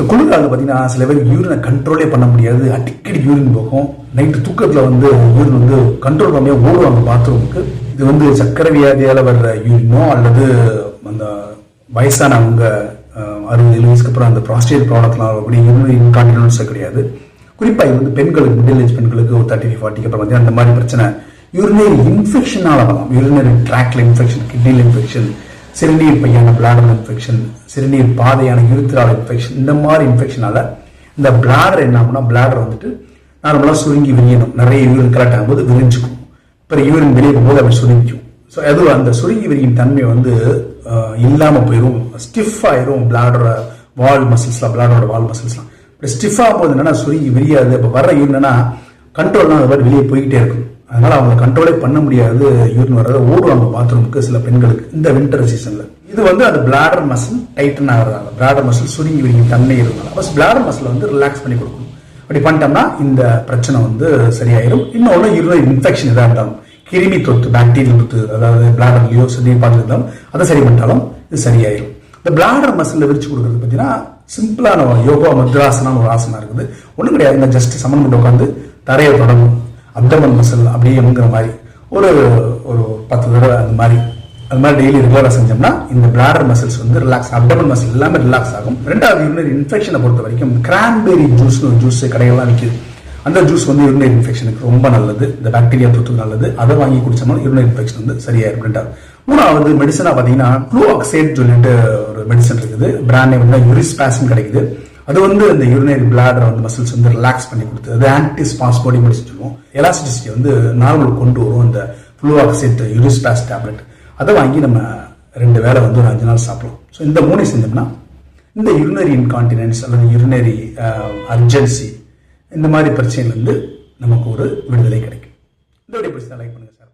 குளிர்காலத்தில் பார்த்தீங்கன்னா சில பேர் யூரினை கண்ட்ரோலே பண்ண முடியாது, அடிக்கடி யூரின் போகும். நைட்டு தூக்கத்தில் யூரின் கண்ட்ரோல் பண்ணாமல் ஓடுவாங்க பாத்ரூமுக்கு. இது சக்கரை வியாதியால் வர்ற யூரினோ அல்லது அந்த வயசானவங்க 60-70 வயசுக்கு அப்புறம் அந்த ப்ராஸ்டேட் ப்ராப்ளத்தினால அப்படி யூரினரி இன்கான்டினன்ஸே கிடையாது. குறிப்பாக இது பெண்களுக்கு, மிடில் ஏஜ் பெண்களுக்கு ஒரு 35-40 அப்புறம் பார்த்தீங்கன்னா அந்த மாதிரி பிரச்சனை யூரினரி இன்ஃபெக்ஷனால வரலாம். யூரினரி ட்ராக்ல இன்ஃபெக்ஷன், கிட்னியில் இன்ஃபெக்ஷன், சிறுநீர் பையான பிளாடர் இன்ஃபெக்ஷன், சிறுநீர் பாதையான யூரித்ரால் இன்ஃபெக்ஷன், இந்த மாதிரி இன்ஃபெக்ஷனால இந்த பிளாடர் என்ன ஆகும்னா, பிளாடர் நார்மலாக சுருங்கி விரியணும். நிறைய யூரின் கலெக்ட் ஆகும்போது விரிஞ்சுக்கும். அப்புறம் யூரின் வெளியே போகும்போது அப்படி சுருங்கிக்கும். ஸோ அது அந்த சுருங்கி விரியும் தன்மை இல்லாமல் போயிடும், ஸ்டிஃப் ஆயிரும். பிளாடரோட வால் மசில்ஸ்லாம், பிளாடரோட வால் மசில்ஸ்லாம் இப்படி ஸ்டிஃப் ஆகும்போது என்னன்னா சுருங்கி விரியாது. இப்போ வர்ற யூரினா கண்ட்ரோல்னா அது மாதிரி வெளியே போய்கிட்டே இருக்கும். அதனால அவங்க கண்ட்ரோலே பண்ண முடியாது. யூரின் வர்றத ஓடுவாங்க பாத்ரூமுக்கு சில பெண்களுக்கு இந்த வின்டர் சீசன்ல. இது அந்த பிளாடர் மசில் டைட்டன் ஆகிறதால, பிளாடர் மசில் சுருங்கி விரியும் தன்மை இருந்தாலும் பஸ் பிளாடர் மசில் ரிலாக்ஸ் பண்ணி கொடுக்கணும். அப்படி பண்ணிட்டோம்னா இந்த பிரச்சனை சரியாயிரும். இன்னொன்று யூரினரி இன்ஃபெக்ஷன் எதாக இருந்தாலும், கிருமி தொத்து, பாக்டீரியல் தொத்து, அதாவது பிளாடர்லயோ சிறுநீர் பாதையில் இருந்தாலும் அதை சரி பண்ணிட்டாலும் இது சரியாயிரும். இந்த பிளாடர் மசில் விரிச்சு கொடுக்கறது பார்த்தீங்கன்னா சிம்பிளான யோகா முத்ராசனம் ஒரு ஆசனம் இருக்குது. ஒன்றும் கிடையாது. ஜஸ்ட் சமன் பண்ணி உட்காந்து தரையை தொடங்கும். அப்டமன் மசில் அப்படியே எங்கிற மாதிரி ஒரு 10 தடவை அந்த மாதிரி டெய்லி ரெகுலராக செஞ்சோம்னா இந்த bladder muscles relax, abdomen muscle எல்லாமே ரிலாக்ஸ் ஆகும். ரெண்டாவது யூரினரி இன்ஃபெக்ஷனை பொறுத்த வரைக்கும் கிரான்பெரி ஜூஸ்னு ஒரு ஜூஸ் கடைகள்லாம் விற்கிது. அந்த ஜூஸ் யூரினரி இன்ஃபெக்ஷனுக்கு ரொம்ப நல்லது, இந்த பாக்டீரியா தொற்றுக்கு நல்லது. அதை வாங்கி குடிச்சோம்னா யூரினரி இன்ஃபெக்ஷன் சரியாயிரும். ரெண்டாவது மூணாவது மெடிசனா பார்த்தீங்கன்னா ஃப்ளூஆக்சைட் சொல்லிட்டு ஒரு மெடிசன் இருக்குது. பிராண்ட் நேம் யூரிஸ்பாஸ்ன்னு கிடைக்குது. அது இந்த யூரினரி பிளாடர் மசில்ஸ் ரிலாக்ஸ் பண்ணி கொடுத்து, அது ஆன்டி ஸ்பாஸ்மோடிக் மெடிசன் சொல்லுவோம். எலாஸ்டிசிட்டி நார்மல் கொண்டு வரும் இந்த ஃப்ளூஆக்சைட் யூரிஸ்பாஸ் டேப்லெட். அதை வாங்கி நம்ம 2 வேளை ஒரு 5 நாள் சாப்பிடலாம். ஸோ இந்த 3 செஞ்சோம்னா இந்த யூரினரி இன்கான்டினன்ஸ் அல்லது யூரினரி அர்ஜென்சி இந்த மாதிரி பிரச்சனையிலிருந்து நமக்கு ஒரு விடுதலை கிடைக்கும். இந்த வீடியோ பிடிச்சா லைக் பண்ணுங்க சார்.